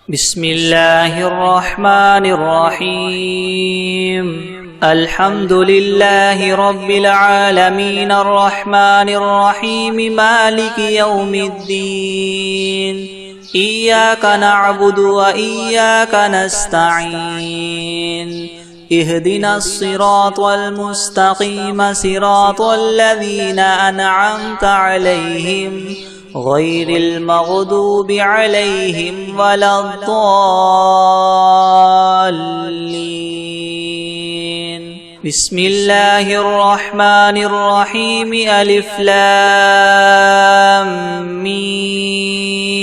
بسم الله الرحمن الرحيم. الحمد لله رب العالمين الرحمن الرحيم مالك يوم الدين. إياك نعبد وإياك نستعين. اهدنا الصراط المستقيم صراط الذين أنعمت عليهم غير المغضوب عليهم ولا الضالين. بسم الله الرحمن الرحيم. ألف لام ميم.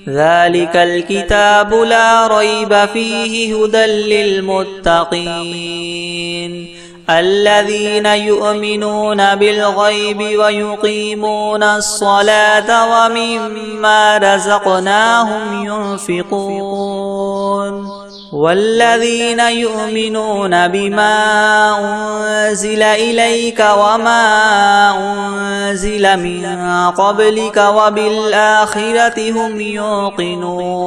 ذلك الكتاب لا ريب فيه هدى للمتقين الذين يؤمنون بالغيب ويقيمون الصلاة ومما رزقناهم ينفقون والذين يؤمنون بما أنزل إليك وما أنزل من قبلك وبالآخرة هم يوقنون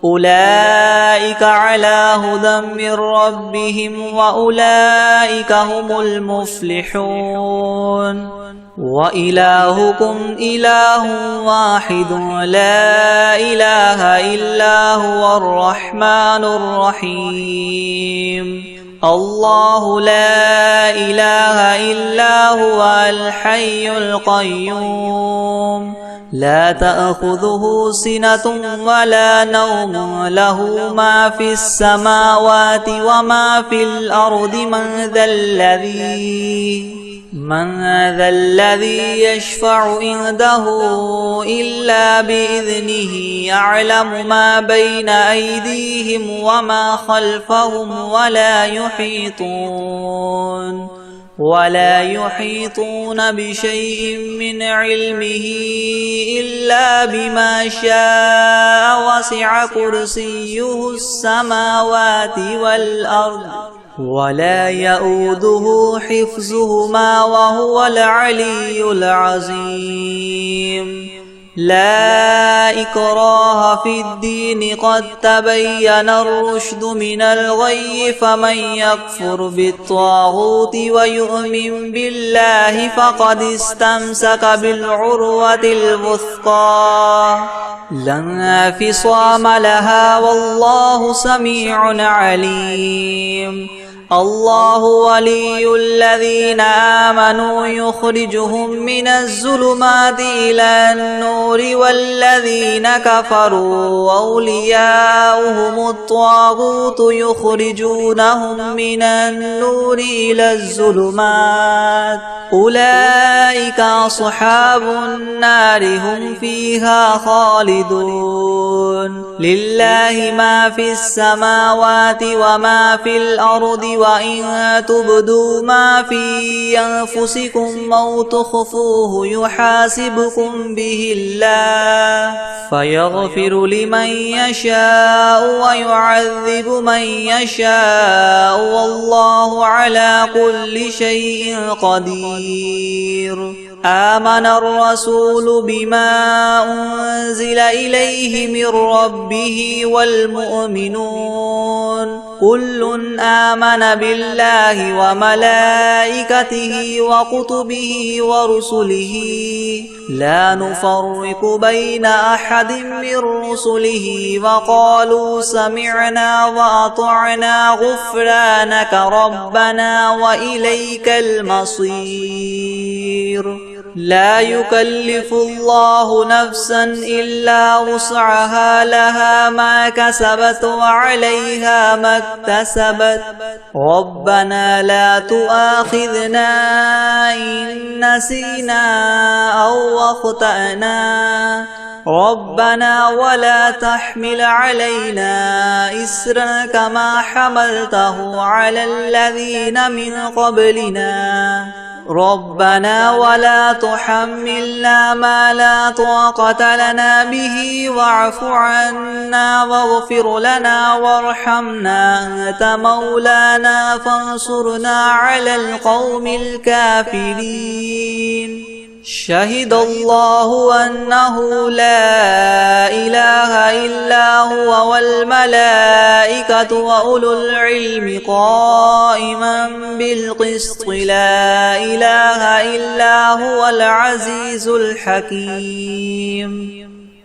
أولئك على هدى من ربهم وأولئك هم المفلحون. وإلهكم إله واحد لا إله إلا هو الرحمن الرحيم. الله لا إله إلا هو الحي القيوم لا تأخذه سنة ولا نوم له ما في السماوات وما في الأرض من ذا الذي يشفع عنده إلا بإذنه يعلم ما بين أيديهم وما خلفهم ولا يحيطون بشيء من علمه إلا بما شاء وسع كرسيه السماوات والأرض ولا يؤوده حفظهما وهو العلي العظيم. لا إكراه في الدين قد تبين الرشد من الغي فمن يكفر بالطاغوت ويؤمن بالله فقد استمسك بالعروة الوثقى لا انفصام لها والله سميع عليم. الله ولي الذين آمنوا يخرجهم من الظلمات إلى النور والذين كفروا أولياؤهم الطاغوت يخرجونهم من النور إلى الظلمات أولئك أصحاب النار هم فيها خالدون. لله ما في السماوات وما في الأرض وإن تبدوا ما في أنفسكم أو تخفوه يحاسبكم به الله فيغفر لمن يشاء ويعذب من يشاء والله على كل شيء قدير. آمن الرسول بما أنزل إليه من ربه والمؤمنون كل آمن بالله وملائكته وكتبه ورسله لا نفرق بين أحد من رسله وقالوا سمعنا وأطعنا غفرانك ربنا وإليك المصير. لا يكلف الله نفسا إلا وسعها لها ما كسبت وعليها ما اكتسبت ربنا لا تؤاخذنا إن نسينا أو أخطأنا ربنا ولا تحمل علينا إسرا كما حملته على الذين من قبلنا ربنا ولا تحملنا ما لا طاقة لنا به واعف عنا واغفر لنا وارحمنا أنت مولانا فانصرنا على القوم الكافرين. شهد الله أنه لا إله والملائكة وأولو العلم قائما بالقسط لا إله إلا هو العزيز الحكيم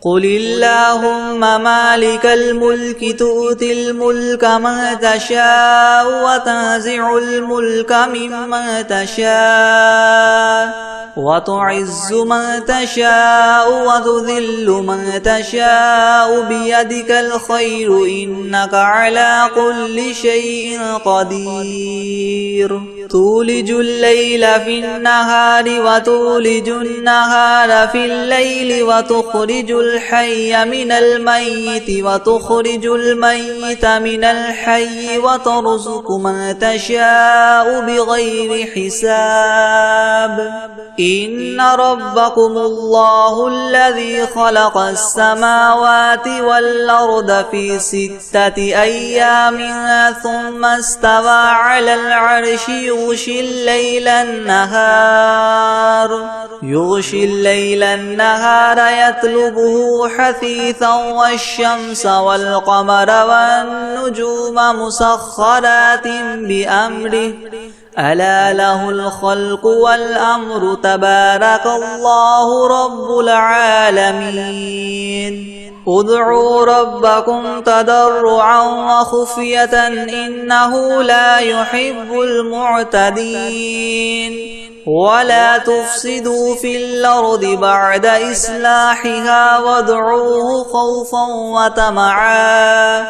قل اللهم مالك الملك تؤتي الملك من تشاء وتنزع الملك ممن تشاء وتعز من تشاء وتذل من تشاء بيدك الخير إنك على كل شيء قدير تولج الليل في النهار وتولج النهار في الليل وتخرج الحي من الميت وتخرج الميت من الحي وترزق من تشاء بغير حساب إن ربكم الله الذي خلق السماوات والأرض في 6 أيام ثم استوى على العرش يغشي الليل النهار يطلبه حثيثا والشمس والقمر والنجوم مسخرات بأمره ألا له الخلق والأمر تبارك الله رب العالمين ادعوا ربكم تضرعا وخفية إنه لا يحب المعتدين ولا تفسدوا في الأرض بعد إصلاحها وادعوه خوفا وطمعا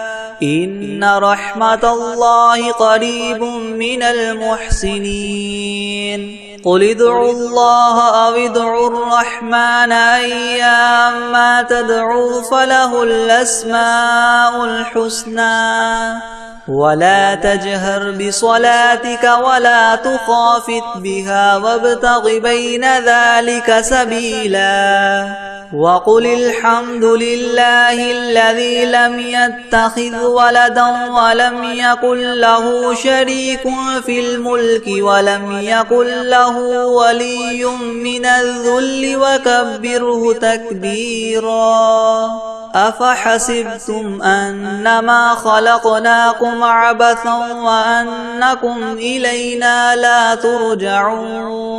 إن رحمة الله قريب من المحسنين قل ادعوا الله أو ادعوا الرحمن أيما تدعوا فله الأسماء الحسنى ولا تجهر بصلاتك ولا تخافت بها وابتغ بين ذلك سبيلا وقل الحمد لله الذي لم يتخذ ولدا ولم يكن له شريك في الملك ولم يكن له ولي من الذل وكبره تكبيرا أفحسبتم أنما خلقناكم عبثا وأنكم إلينا لا ترجعون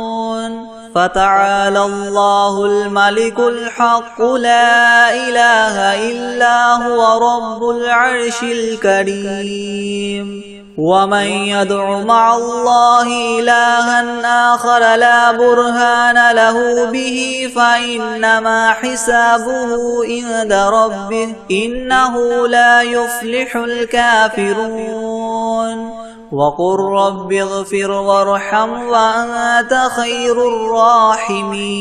فتعالى الله الملك الحق لا إله إلا هو رب العرش الكريم ومن يدع مع الله إلها آخر لا برهان له به فإنما حسابه عند ربه إنه لا يفلح الكافرون وقل رب اغفر وارحم وأنت خير الراحمين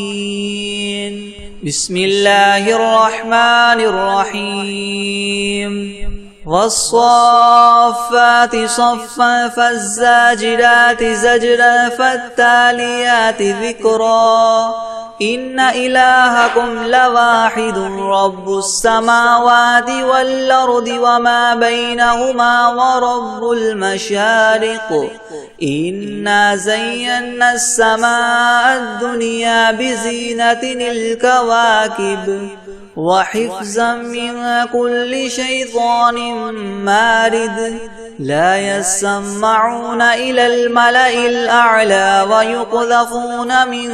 بسم الله الرحمن الرحيم والصافات صفا فالزاجرات زجرا فالتاليات ذكرا إن إلهكم لواحد رب السماوات والأرض وما بينهما ورب المشارق إنا زينا السماء الدنيا بزينة الكواكب وحفظا من كل شيطان مارد لا يسمعون إلى الملأ الأعلى ويقذفون من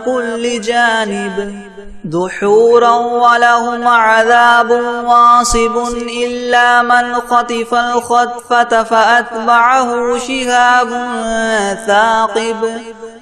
كل جانب دحورا ولهم عذاب واصب إلا من خطف الخطفة فأتبعه شهاب ثاقب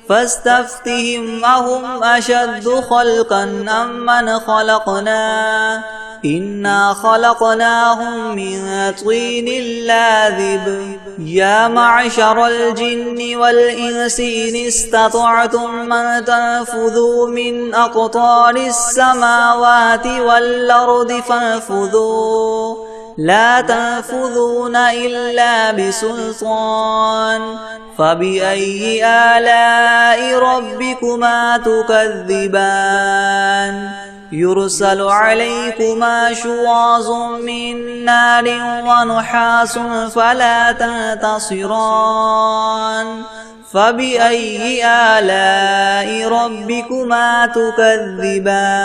فاستفتهم أهم أشد خلقا أم من خلقنا إنا خلقناهم من طين لاذب يا معشر الجن والإنس إن استطعتم من تنفذوا من أقطار السماوات والأرض فانفذوا لا تنفذون إلا بسلطان فبأي آلاء ربكما تكذبان يرسل عليكما شواظ من نار ونحاس فلا تنتصران فبأي آلاء ربكما تكذبان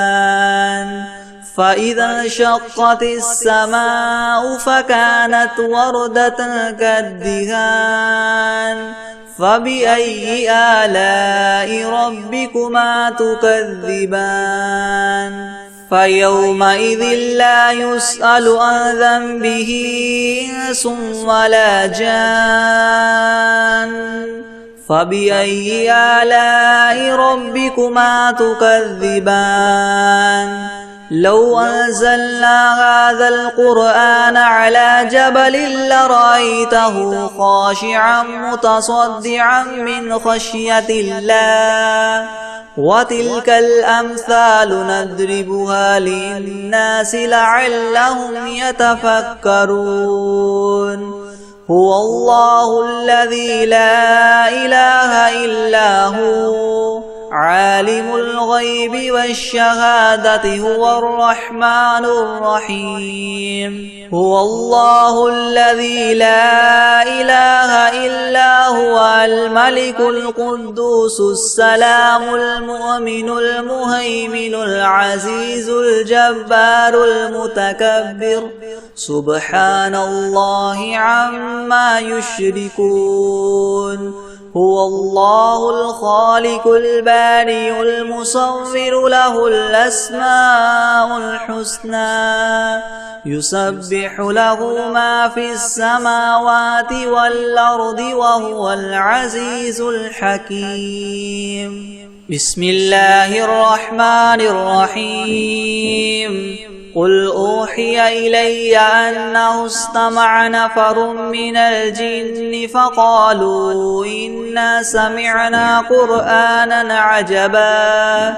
فإذا انشقت السماء فكانت وردة كالدهان فبأي آلاء ربكما تكذبان فيومئذ لا يسأل عن ذنبه إنس ولا جان فبأي آلاء ربكما تكذبان لو أنزلنا هذا القرآن على جبل لرأيته خاشعا متصدعا من خشية الله وتلك الأمثال نضربها للناس لعلهم يتفكرون هو الله الذي لا إله إلا هو عالم الغيب والشهادة هو الرحمن الرحيم هو الله الذي لا إله إلا هو الملك القدوس السلام المؤمن المهيمن العزيز الجبار المتكبر سبحان الله عما يشركون هو الله الخالق البارئ المصور له الأسماء الحسنى يسبح له ما في السماوات والأرض وهو العزيز الحكيم بسم الله الرحمن الرحيم قل أوحي إلي أنه استمع نفر من الجن فقالوا إنا سمعنا قرآنا عجبا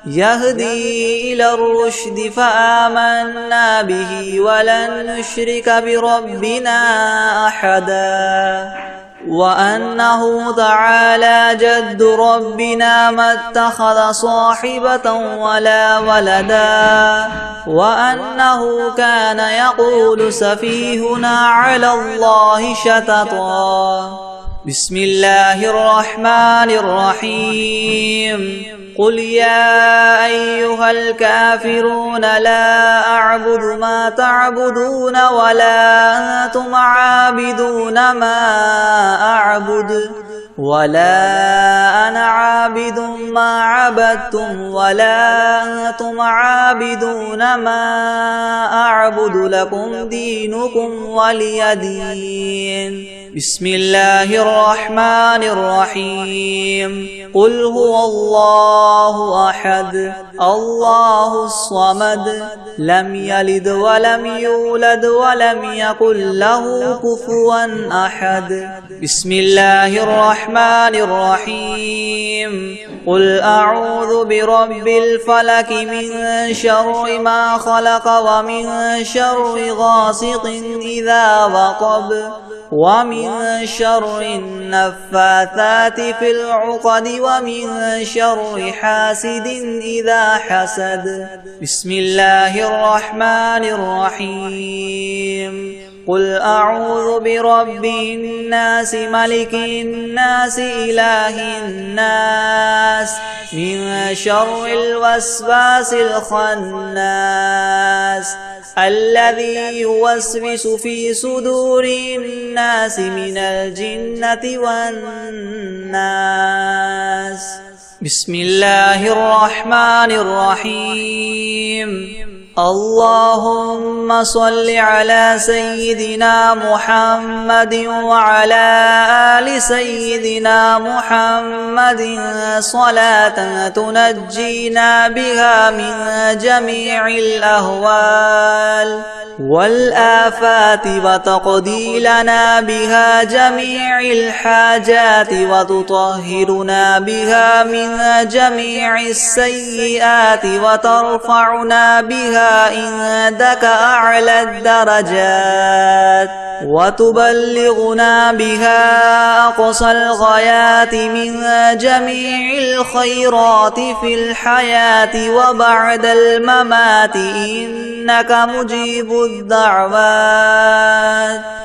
يهدي إلى الرشد فآمنا به ولن نشرك بربنا أحدا وأنه تعالى جد ربنا ما اتخذ صاحبة ولا ولدا وأنه كان يقول سفيهنا على الله شططا بسم الله الرحمن الرحيم قل يا أيها الكافرون لا أعبد ما تعبدون ولا أنتم عابدون ما أعبد ولا أنا عابد ما عبدتم ولا أنتم عابدون ما أعبد لكم دينكم ولي دين بسم الله الرحمن الرحيم قل هو الله أحد الله الصمد لم يلد ولم يولد ولم يكن له كفوا أحد بسم الله الرحمن الرحيم قل أعوذ برب الفلك من شر ما خلق ومن شر غاسق إذا وقب ومن شر النفاثات في العقد ومن شر حاسد إذا حسد بسم الله الرحمن الرحيم قل أعوذ برب الناس ملك الناس إله الناس من شر الوسواس الخناس الذي يوسوس في صدور الناس من الجنة والناس بسم الله الرحمن الرحيم اللهم صل على سيدنا محمد وعلى آل سيدنا محمد صلاة تنجينا بها من جميع الأهوال والآفات وتقضي لنا بها جميع الحاجات وتطهرنا بها من جميع السيئات وترفعنا بها عندك أعلى الدرجات وتبلغنا بها أقصى الغايات من جميع الخيرات في الحياة وبعد الممات إنك مجيب الدعوات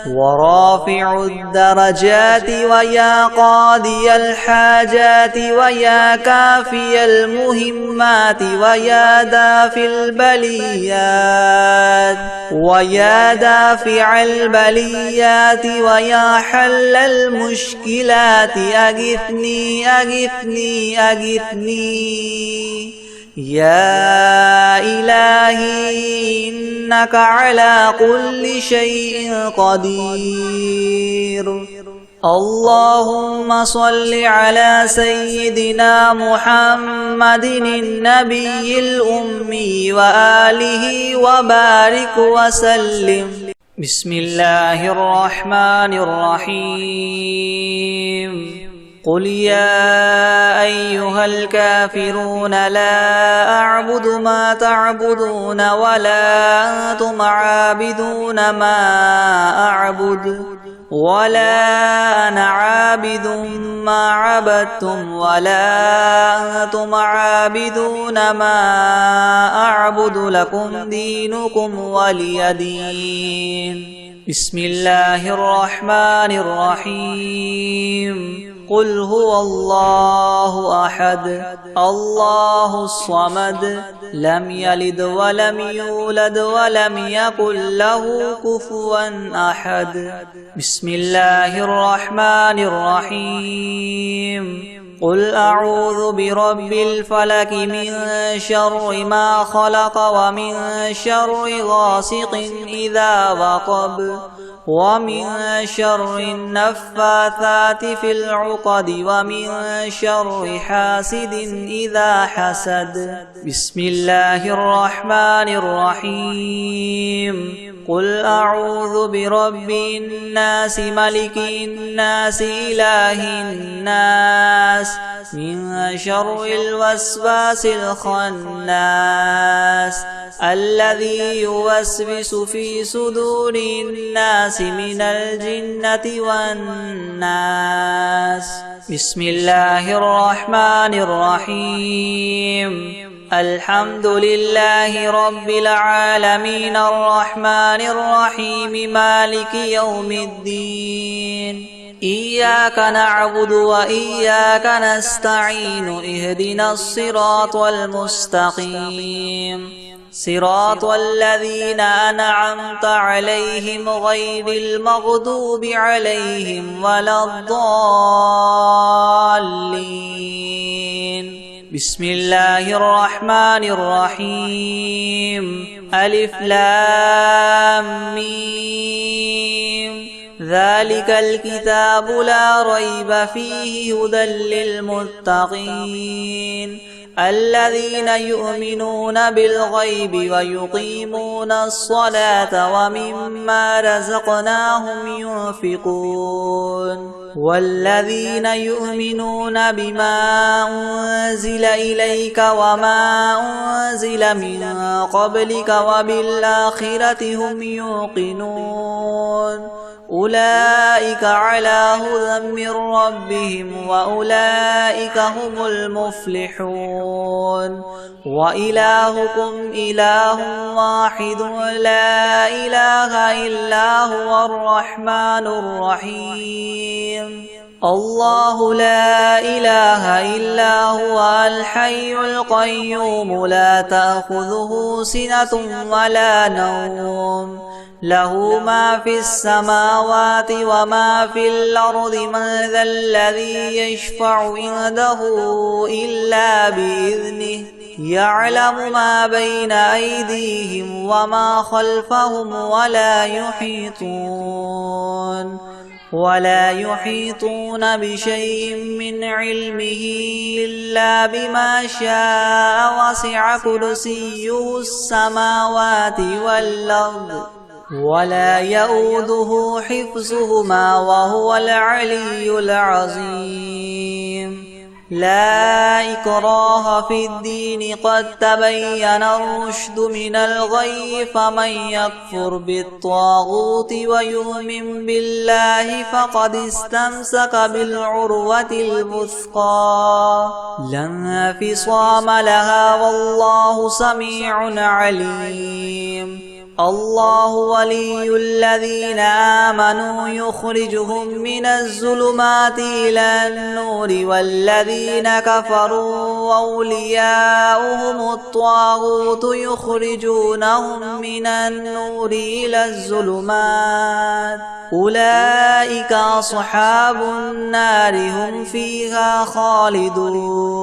ورافع الدرجات ويا قاضي الحاجات ويا كافي المهمات ويا دافع البليات ويا دافع البليات ويا حل المشكلات أغثني أغثني أغثني يا إلهي إنك على كل شيء قدير. اللهم صل على سيدنا محمد النبي الأمي وآله وبارك وسلم. بسم الله الرحمن الرحيم. قل يا أيها الكافرون لا أعبد ما تعبدون ولا أنتم عابدون ما أعبد ولا أنا عابد ما عبدتم ولا أنتم عابدون ما أعبد لكم دينكم ولي دين. بسم الله الرحمن الرحيم. قل هو الله أحد الله الصمد لم يلد ولم يولد ولم يكن له كفوا أحد. بسم الله الرحمن الرحيم. قل أعوذ برب الفلك من شر ما خلق ومن شر غاسق إذا وقب ومن شر النفاثات في العقد ومن شر حاسد إذا حسد. بسم الله الرحمن الرحيم. قل أعوذ برب الناس ملك الناس إله الناس من شر الوسواس الخناس الذي يوسوس في صدور الناس من الجنة والناس. بسم الله الرحمن الرحيم. الحمد لله رب العالمين الرحمن الرحيم مالك يوم الدين. إياك نعبد وإياك نستعين اهدنا الصراط المستقيم صراط الذين أنعمت عليهم غير المغضوب عليهم ولا الضالين. بسم الله الرحمن الرحيم. ألف لام ميم. ذلك الكتاب لا ريب فيه هدى للمتقين الذين يؤمنون بالغيب ويقيمون الصلاة ومما رزقناهم ينفقون والذين يؤمنون بما أنزل إليك وما أنزل من قبلك وبالآخرة هم يوقنون أولئك على هدى من ربهم وأولئك هم المفلحون. وإلهكم إله واحد لا إله إلا هو الرحمن الرحيم. الله لا إله إلا هو الحي القيوم لا تأخذه سنة ولا نوم له ما في السماوات وما في الأرض من ذا الذي يشفع عنده إلا بإذنه يعلم ما بين أيديهم وما خلفهم ولا يحيطون بشيء من علمه إلا بما شاء وسع كرسيه السماوات والأرض ولا يؤوده حفظهما وهو العلي العظيم. لا إكراه في الدين قد تبين الرشد من الغي فمن يكفر بالطاغوت ويؤمن بالله فقد استمسك بالعروة الوثقى لا انفصام لها والله سميع عليم. الله ولي الذين آمنوا يخرجهم من الظلمات إلى النور والذين كفروا أولياؤهم الطاغوت يخرجونهم من النور إلى الظلمات أولئك أصحاب النار هم فيها خالدون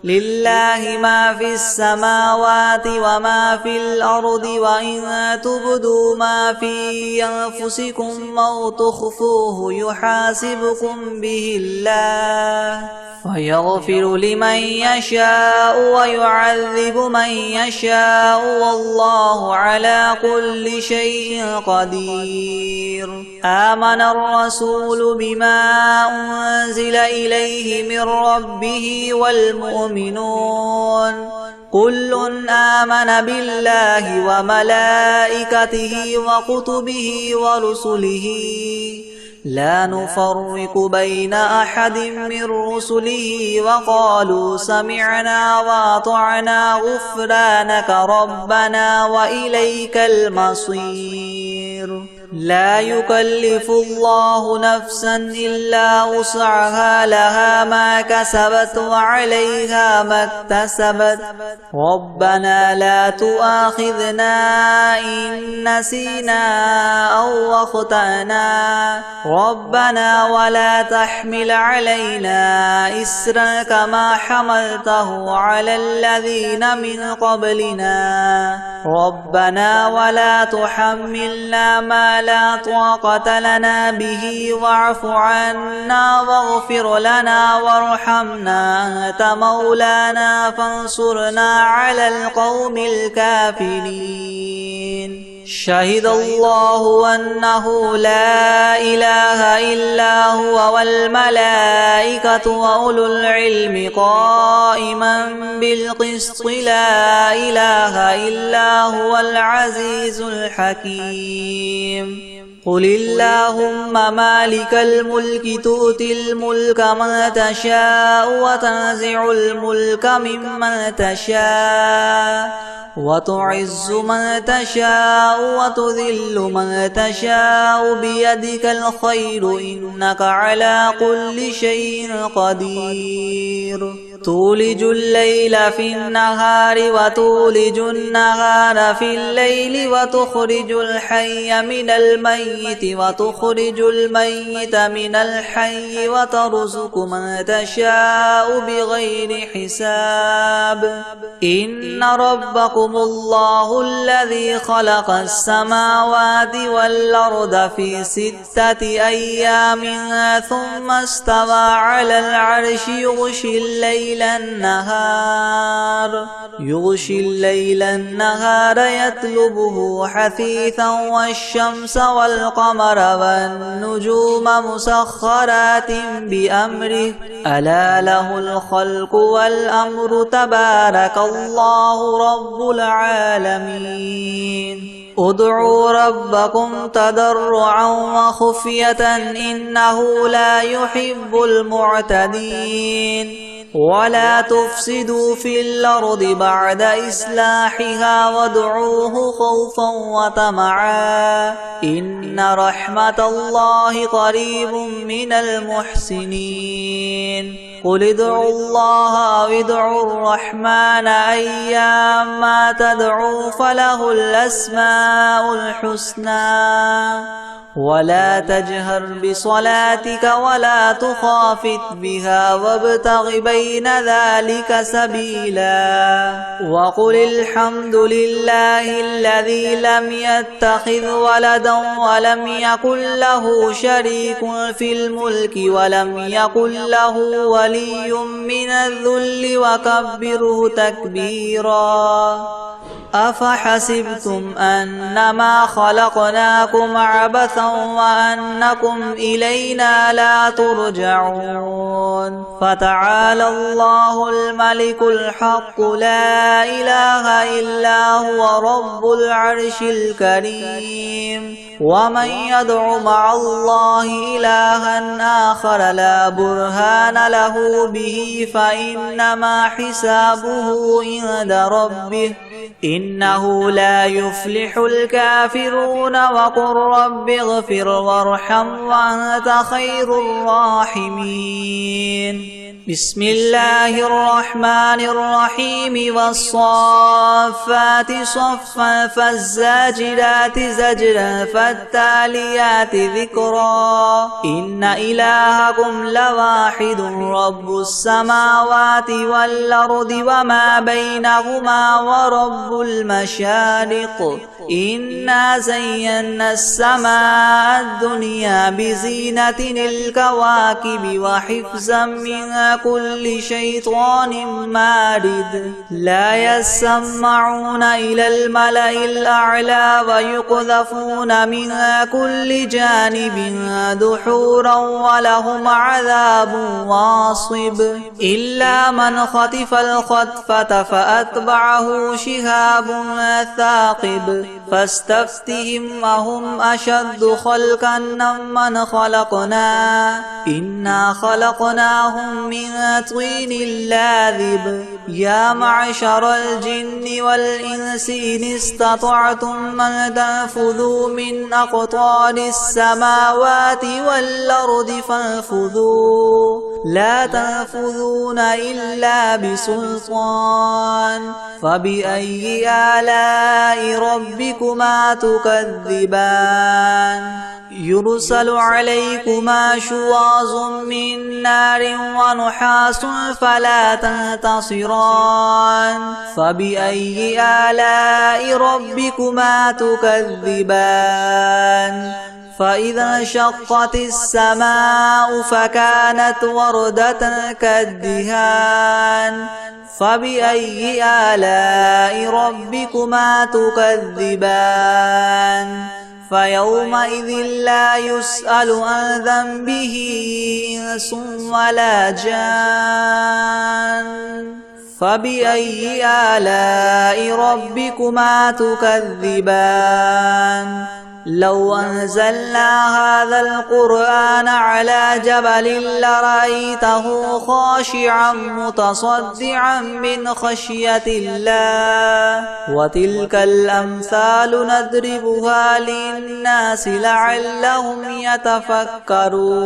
لله ما في السماوات وما في الأرض وإن تبدوا ما في أنفسكم أو تخفوه يحاسبكم به الله فيغفر لمن يشاء ويعذب من يشاء والله على كل شيء قدير آمن الرسول بما أنزل إليه من ربه والمؤمنون كل آمن بالله وملائكته وكتبه ورسله لا نفرق بين أحد من رسله وقالوا سمعنا وأطعنا غفرانك ربنا وإليك المصير لا يكلف الله نفسا إلا وسعها لها ما كسبت وعليها ما اكتسبت ربنا لا تؤاخذنا إن نسينا أو أخطأنا ربنا ولا تحمل علينا إسرا كما حملته على الذين من قبلنا ربنا ولا تحملنا ما لا طاقة لنا به واعف عنا واغفر لنا وارحمنا أنت مولانا فانصرنا على القوم الكافرين شهد الله أنه لا إله إلا هو والملائكة وأولو العلم قائما بالقسط لا إله إلا هو العزيز الحكيم قل اللهم مالك الملك تؤتي الملك من تشاء وتنزع الملك ممن تشاء وتعز من تشاء وتذل من تشاء بيدك الخير إنك على كل شيء قدير تولج الليل في النهار وتولج النهار في الليل وتخرج الحي من الميت وتخرج الميت من الحي وترزق من تشاء بغير حساب إن ربكم الله الذي خلق السماوات والأرض في 6 أيام ثم استوى على العرش يغشي الليل النهار يطلبه حثيثا والشمس والقمر والنجوم مسخرات بأمره ألا له الخلق والأمر تبارك الله رب العالمين ادعوا ربكم تضرعا وخفية إنه لا يحب المعتدين ولا تفسدوا في الأرض بعد إصلاحها وادعوه خوفا وطمعا إن رحمة الله قريب من المحسنين قل ادعوا الله أو ادعوا الرحمن أيما تدعوا فله الأسماء الحسنى ولا تجهر بصلاتك ولا تخافت بها وابتغ بين ذلك سبيلا وقل الحمد لله الذي لم يتخذ ولدا ولم يكن له شريك في الملك ولم يكن له ولي من الذل وكبره تكبيرا أفحسبتم أنما خلقناكم عبثا وأنكم إلينا لا ترجعون فتعالى الله الملك الحق لا إله إلا هو رب العرش الكريم ومن يدع مع الله إلها آخر لا برهان له به فإنما حسابه عند ربه إنه لا يفلح الكافرون وقل رب اغفر وارحم وأنت خير الراحمين بسم الله الرحمن الرحيم والصافات صفا فالزاجرات زجرا فالتاليات ذكرا إن إلهكم لواحد رب السماوات والأرض وما بينهما ورب المشارق إنا زينا السماء الدنيا بزينة الكواكب وحفظا من كل شيطان مارد لا يسمعون إلى الملأ الأعلى ويقذفون من كل جانب دحورا ولهم عذاب واصب إلا من خطف الخطفة فأتبعه شهاب ثاقب فاستفتهم أهم أشد خلقا ممن خلقنا إنا خلقناهم من طين لاذب يا معشر الجن والإنس إن استطعتم أن تنفذوا من أقطار السماوات والأرض فانفذوا لا تنفذون إلا بسلطان فبأي آلاء ربكما تكذبان يرسل عليكما شواظ من نار ونحاس فلا تنتصران فبأي آلاء ربكما تكذبان فإذا انشقت السماء فكانت وردة كالدهان فبأي آلاء ربكما تكذبان فيومئذ لا يسأل عن ذنبه إنس ولا جان فبأي آلاء ربكما تكذبان لو أنزلنا هذا القرآن على جبل لرأيته خاشعا متصدعا من خشية الله وتلك الأمثال نضربها للناس لعلهم يتفكرون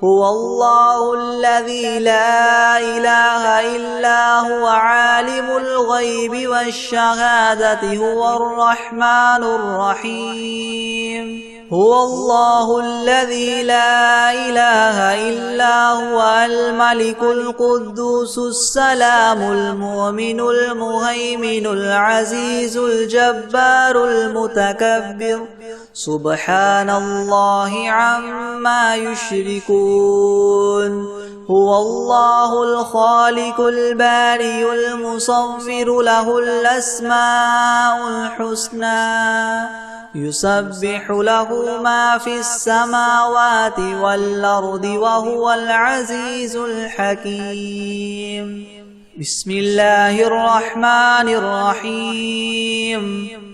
هو الله الذي لا إله إلا هو عالم الغيب والشهادة هو الرحمن الرحيم هو الله الذي لا إله إلا هو الملك القدوس السلام المؤمن المهيمن العزيز الجبار المتكبر سبحان الله عما يشركون هو الله الخالق البارئ المصور له الأسماء الحسنى يسبح له ما في السماوات والأرض وهو العزيز الحكيم بسم الله الرحمن الرحيم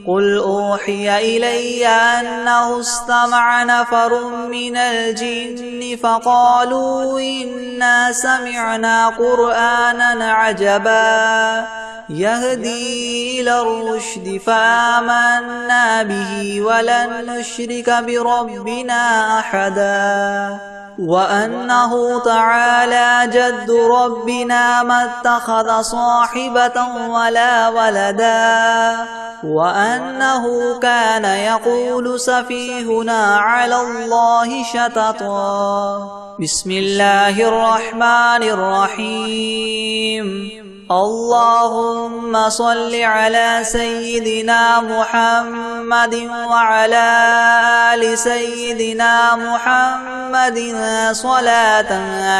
قل أوحي إلي أنه استمع نفر من الجن فقالوا إنا سمعنا قرآنا عجبا يهدي إلى الرشد فآمنا به ولن نشرك بربنا أحدا وأنه تعالى جد ربنا ما اتخذ صاحبة ولا ولدا وأنه كان يقول سفيهنا على الله شططا بسم الله الرحمن الرحيم اللهم صل على سيدنا محمد وعلى آل سيدنا محمد صلاة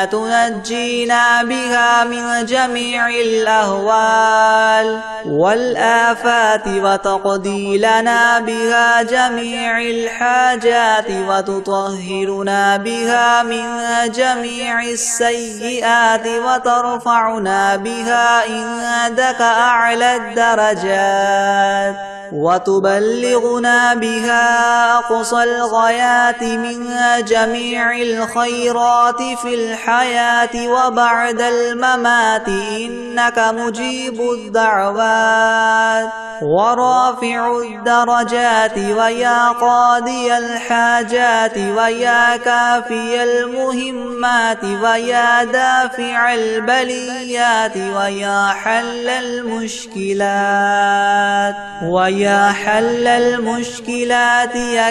تنجينا بها من جميع الأهوال والآفات وتقضي لنا بها جميع الحاجات وتطهرنا بها من جميع السيئات وترفعنا بها عندك أعلى الدرجات وتبلغنا بها أقصى الغايات من جميع الخيرات في الحياة وبعد الممات، إنك مجيب الدعوات ورافع الدرجات ويا قاضي الحاجات ويا كافي المهمات ويا دافع البليات ويا حل المشكلات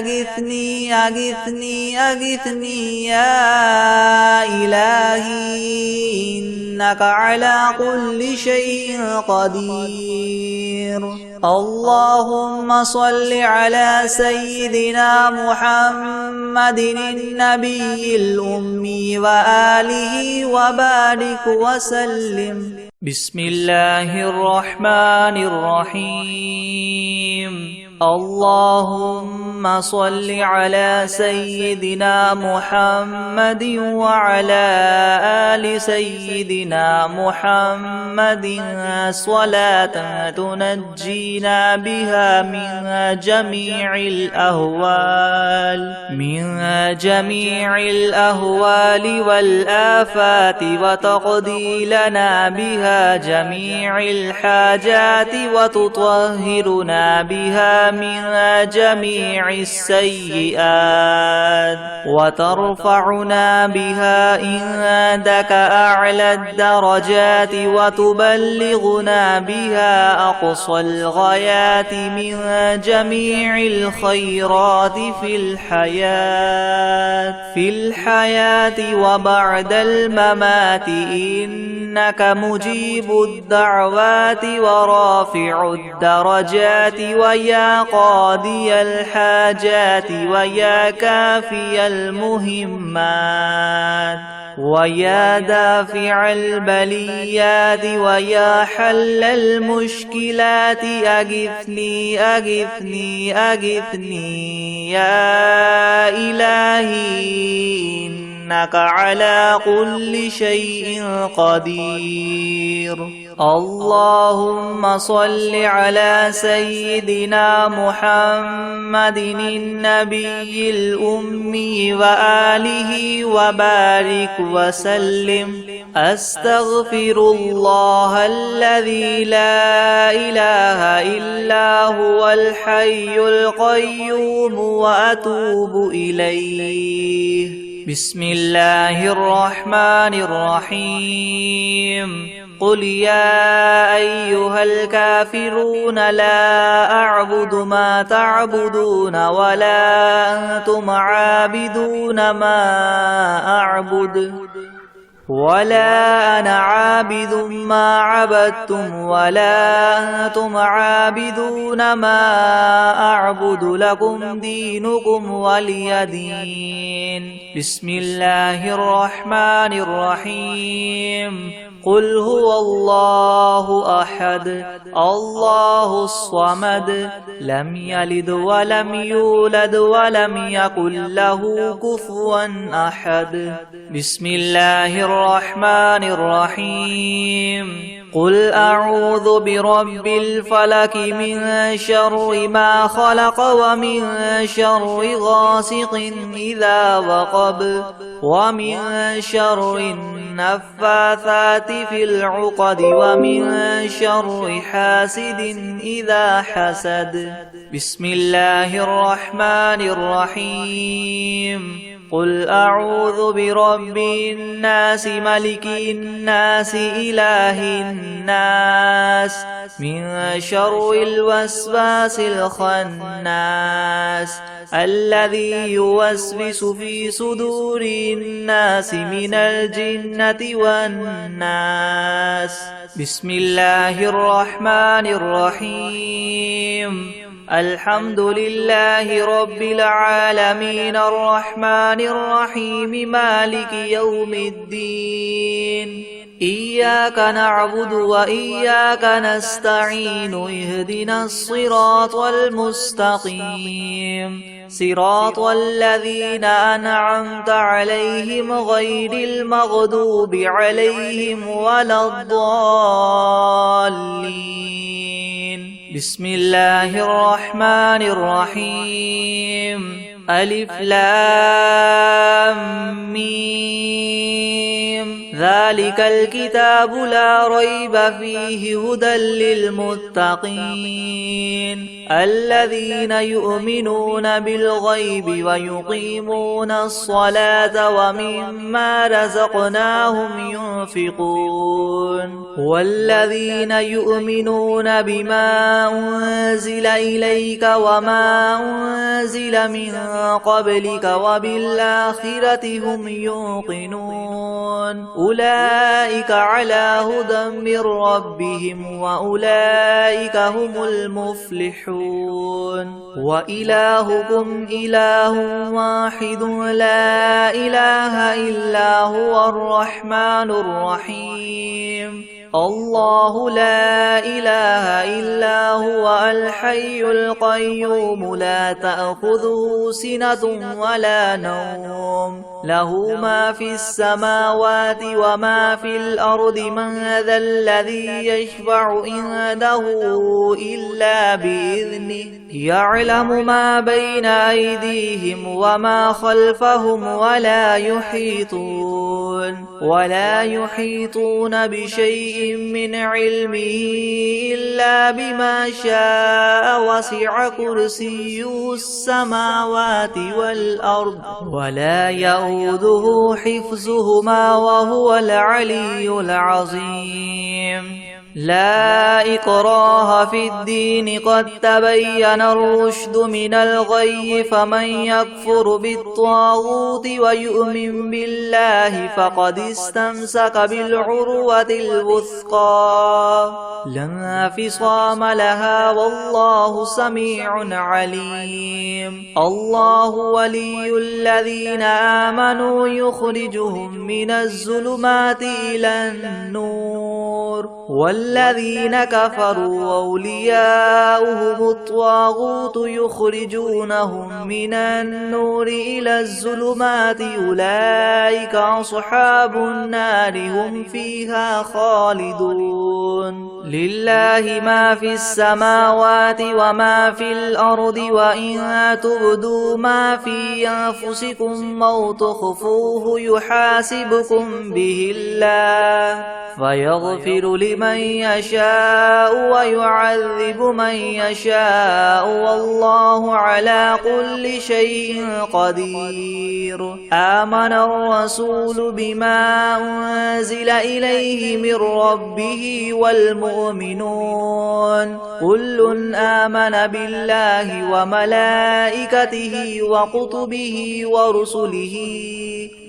أغثني أغثني أغثني يا إلهي إنك على كل شيء قدير. اللهم صل على سيدنا محمد النبي الأمي وآله وبارك وسلم. بسم الله الرحمن الرحيم. اللهم صل على سيدنا محمد وعلى آل سيدنا محمد صلاة تنجينا بها من جميع الأهوال والآفات وتقضي لنا بها جميع الحاجات وتطهرنا بها من جميع السيئات وترفعنا بها عندك أعلى الدرجات وتبلغنا بها أقصى الغايات من جميع الخيرات في الحياة وبعد الممات، إنك مجيب الدعوات ورافع الدرجات ويا قاضي الحاجات ويا كافي المهمات ويا دافع البليات ويا حل المشكلات أغثني أغثني أغثني يا إلهي إنك على كل شيء قدير. اللهم صل على سيدنا محمد النبي الأمي وآله وبارك وسلم. أستغفر الله الذي لا إله إلا هو الحي القيوم وأتوب إليه. بسم الله الرحمن الرحيم. قل يا أيها الكافرون لا أعبد ما تعبدون ولا أنتم عابدون ما أعبد ولا أنا عابد ما عبدتم ولا أنتم عابدون ما أعبد لكم دينكم ولي دين. بسم الله الرحمن الرحيم. قل هو الله أحد الله الصمد لم يلد ولم يولد ولم يكن له كفوا أحد. بسم الله الرحمن الرحيم. قل أعوذ برب الفلك من شر ما خلق ومن شر غاسق إذا وقب ومن شر النفاثات في العقد ومن شر حاسد إذا حسد. بسم الله الرحمن الرحيم. قل أعوذ برب الناس ملك الناس إله الناس من شر الوسواس الخناس الذي يوسوس في صدور الناس من الجنة والناس. بسم الله الرحمن الرحيم. الحمد لله رب العالمين الرحمن الرحيم مالك يوم الدين. إياك نعبد وإياك نستعين اهدنا الصراط المستقيم صراط الذين أنعمت عليهم غير المغضوب عليهم ولا الضالين. بسم الله الرحمن الرحيم ألف لام ميم ذلك الكتاب لا ريب فيه هدى للمتقين الذين يؤمنون بالغيب ويقيمون الصلاة ومما رزقناهم ينفقون والذين يؤمنون بما أنزل إليك وما أنزل من قبلك وبالآخرة هم يوقنون أولئك على هدى من ربهم وأولئك هم المفلحون وإلهكم إله واحد لا إله إلا هو الرحمن الرحيم الله لا إله إلا هو الحي القيوم لا تأخذه سنة ولا نوم له ما في السماوات وما في الأرض من ذا الذي يشفع عنده إلا بإذنه يعلم ما بين أيديهم وما خلفهم ولا يحيطون بشيء من علمه إلا بما شاء وسع كرسيه السماوات والأرض ولا يؤوده حفظهما وهو العلي العظيم لا إكراه في الدين قد تبين الرشد من الغي فمن يكفر بالطاغوت ويؤمن بالله فقد استمسك بالعروة الوثقى لا انفصام لها والله سميع عليم الله ولي الذين آمنوا يخرجهم من الظلمات إلى النور والذين كفروا أولياؤهم الطاغوت يخرجونهم من النور إلى الظلمات أولئك أصحاب النار هم فيها خالدون لله ما في السماوات وما في الأرض وإن تبدوا ما في أنفسكم أو تخفوه يحاسبكم به الله فيغفر لمن يشاء ويعذب من يشاء والله على كل شيء قدير آمن الرسول بما أنزل إليه من ربه والمؤمنون كل آمن بالله وملائكته وكتبه ورسله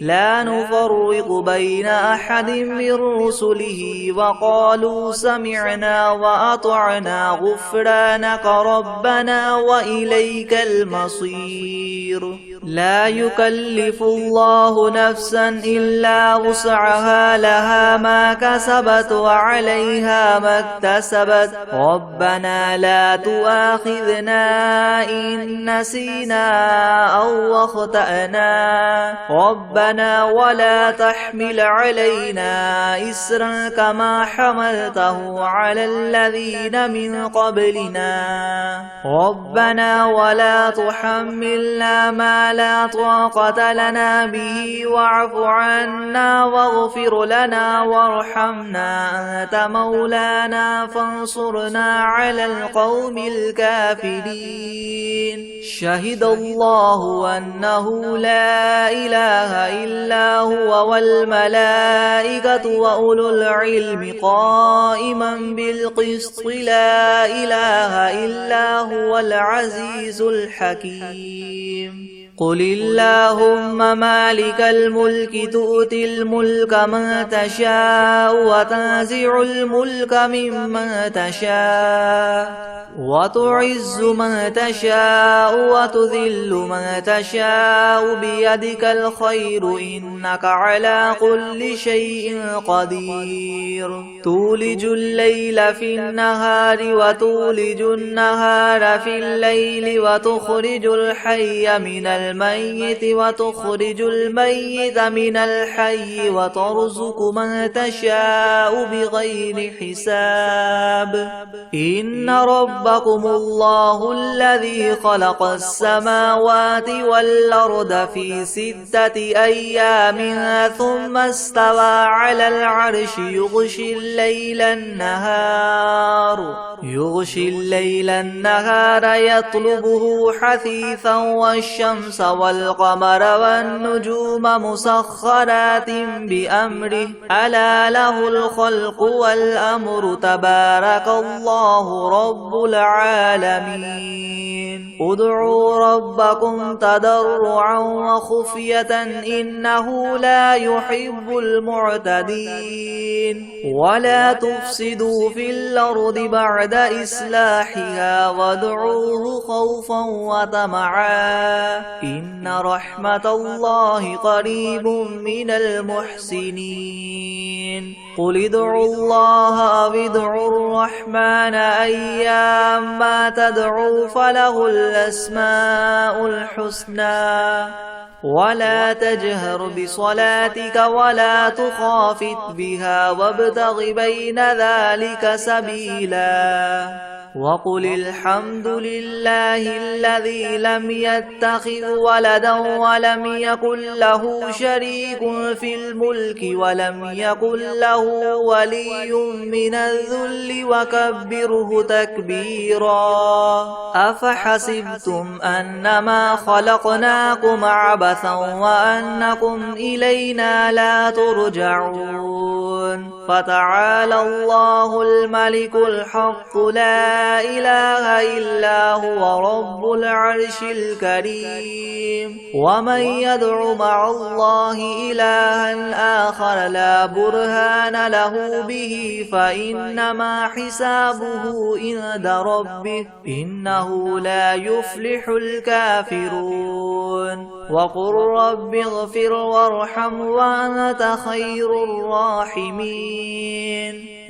لا نفرق بين أحد من رسله وقالوا سمعنا وأطعنا غفرانك ربنا وإليك المصير لا يكلف الله نفسا إلا وسعها لها ما كسبت وعليها ما اكتسبت ربنا لا تؤاخذنا إن نسينا أو أخطأنا ربنا ولا تحمل علينا إسرا كما حملته على الذين من قبلنا ربنا ولا تحملنا ما لا طاقة لنا به واعف عنا واغفر لنا وارحمنا أنت مولانا فانصرنا على القوم الكافرين شهد الله أنه لا إله إلا هو والملائكة وأولو العلم قائما بالقسط لا إله إلا هو العزيز الحكيم قل اللهم مالك الملك تؤتي الملك من تشاء وتنزع الملك ممن تشاء وتعز من تشاء وتذل من تشاء بيدك الخير إنك على كل شيء قدير تولج الليل في النهار وتولج النهار في الليل وتخرج الحي من الميت وتخرج الميت من الحي وترزق من تشاء بغير حساب إن ربك ربكم الله الذي خلق السماوات والأرض في 6 أيام ثم استوى على العرش يغشي الليل النهار يطلبه حثيثا والشمس والقمر والنجوم مسخرات بأمره ألا له الخلق والأمر تبارك الله رب العالمين ادعوا ربكم تضرعا وخفية إنه لا يحب المعتدين ولا تفسدوا في الأرض بعد إصلاحها وادعوه خوفا وطمعا إن رحمة الله قريب من المحسنين قل ادعوا الله أو ادعوا الرحمن أيما تدعوا فله الأسماء الحسنى ولا تجهر بصلاتك ولا تخافت بها وابتغ بين ذلك سبيلا وقل الحمد لله الذي لم يتخذ ولدا ولم يكن له شريك في الملك ولم يكن له ولي من الذل وكبره تكبيرا أفحسبتم أنما خلقناكم عبثا وأنكم إلينا لا ترجعون فتعالى الله الملك الحق لا إله إلا هو رب العرش الكريم ومن يدع مع الله إلها آخر لا برهان له به فإنما حسابه عند ربه إنه لا يفلح الكافرون وقل رب اغفر وارحم وأنت خير الراحمين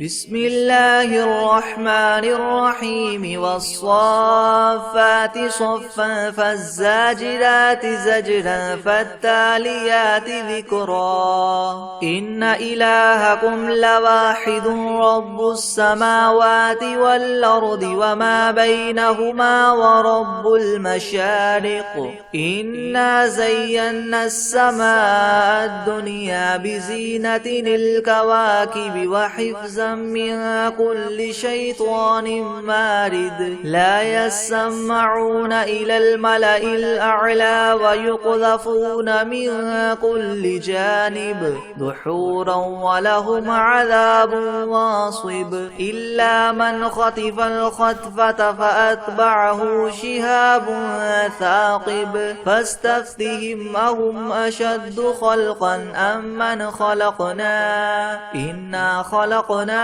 بسم الله الرحمن الرحيم والصافات صفا فالزاجرات زجرا فالتاليات ذكرا إن إلهكم لواحد رب السماوات والأرض وما بينهما ورب المشارق إنا زينا السماء الدنيا بزينة الكواكب وحفظا من كل شيطان مارد لا يسمعون إلى الملأ الأعلى ويقذفون من كل جانب دحورا ولهم عذاب واصب إلا من خطف الخطفة فأتبعه شهاب ثاقب فاستفتهم أهم أشد خلقا أم من خلقنا إنا خلقناهم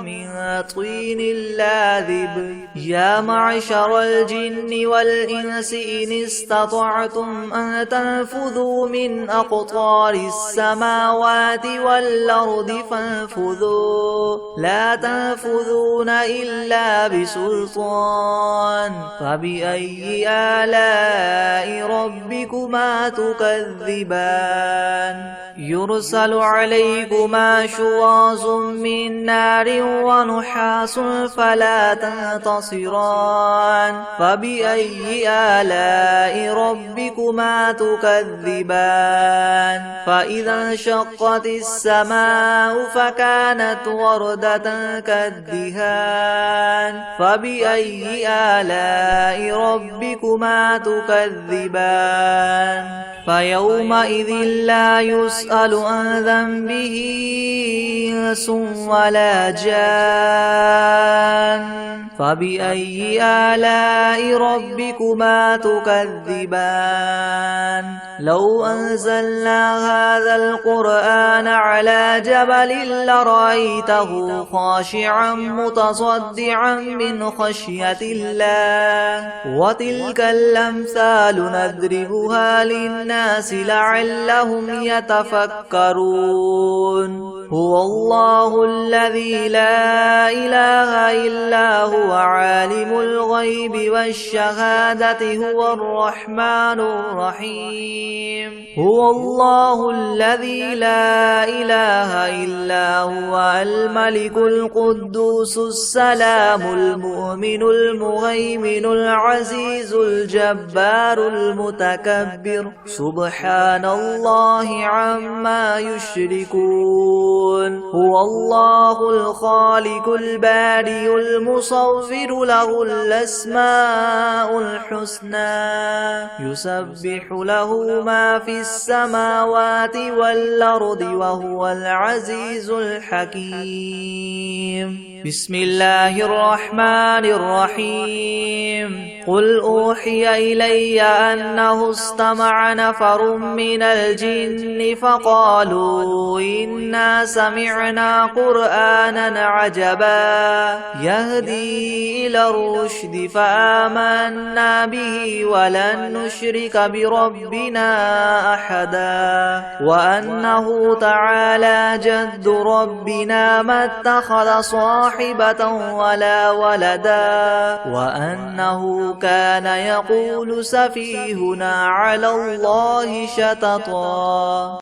من طين لاذب يا معشر الجن والإنس إن استطعتم أن تنفذوا من أقطار السماوات والأرض فانفذوا لا تنفذون إلا بسلطان فبأي آلاء ربكما تكذبان يرسل عليكما شواظ من نار ونحاس فلا تنتصران فبأي آلاء ربكما تكذبان فإذا انشقت السماء فكانت وردة كالدهان فبأي آلاء ربكما تكذبان فيومئذ لا يسأل عن ذنبه إنس ولا جان فبأي آلاء ربكما تكذبان لو أنزلنا هذا القرآن على جبل لرأيته خاشعا متصدعا من خشية الله وتلك الأمثال نضربها للناس لعلهم يتفكرون يتفكرون هو الله الذي لا إله إلا هو عالم الغيب والشهادة هو الرحمن الرحيم هو الله الذي لا إله إلا هو الملك القدوس السلام المؤمن المهيمن العزيز الجبار المتكبر سبحان الله عما يشركون هو الله الخالق البارئ المصور له الأسماء الحسنى يسبح له ما في السماوات والأرض وهو العزيز الحكيم بسم الله الرحمن الرحيم قل أوحي إلي أنه استمع نفر من الجن فقالوا إنا سمعنا قرآنا عجبا يهدي إلى الرشد فآمنا به ولن نشرك بربنا أحدا وأنه تعالى جد ربنا ما اتخذ صاحبة ولا ولدا وأنه كان يقول سفيهنا على الله شططا